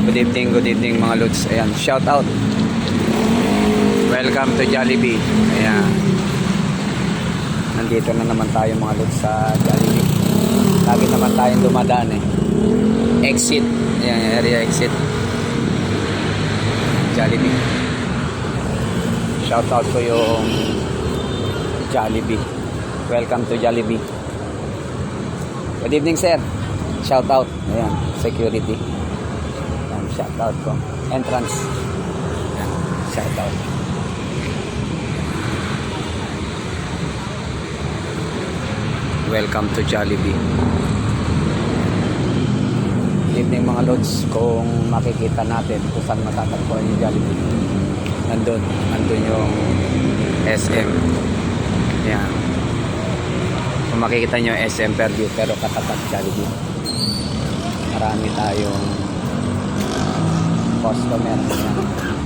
Good evening mga lods. Ayan, shout out. Welcome to Jollibee. Ayan. Nandito na naman tayo mga lods sa Jollibee. Lagi naman tayong dumadaan eh. Exit. Ayan, area exit. Jollibee. Shout out ko yung Jollibee. Welcome to Jollibee. Good evening sir. Shout out. Ayan, security. Ayan, shout out ko. Entrance. Ayan, shout out. Welcome to Jollibee. Good evening mga lods. Kung makikita natin kung saan matatagpuan yung Jollibee, nandun yung SM. Ayan. Kung makikita nyo SM Fairview, pero katapat Jollibee. Marami tayong customer. Ayan.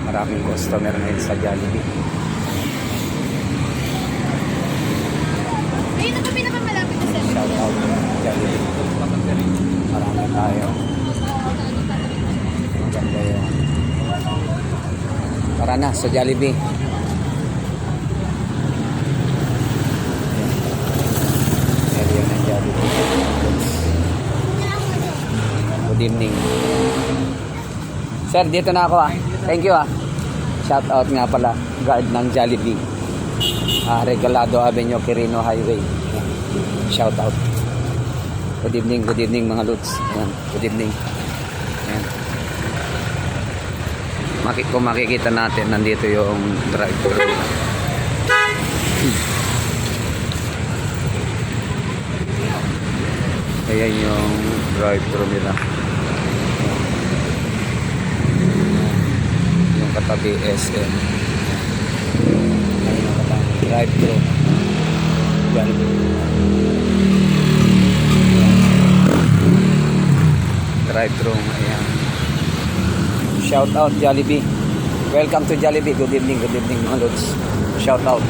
Maraming customer ngayon sa Jollibee. Ayun na po pinakamalapit na sir. Shout out Jollibee. Marami tayo. Maganda yun. Tara na sa Jollibee. Area ng Jollibee. Good evening. Sir, dito na ako ah. Thank you ah. Shout out nga pala. Guard ng Jollibee. Regalado Avenue, Quirino Highway. Shout out. Good evening mga lods. Ayan, good evening. Ayan. Kung makikita natin, nandito yung drive-thru. Ayan yung drive-thru nila. Yung katabi SM. Ayan yung katabi drive-thru. Yan. Drive-thru. Ayan. Shout out Jollibee. Welcome to Jollibee. Good evening mga lods. Shout out.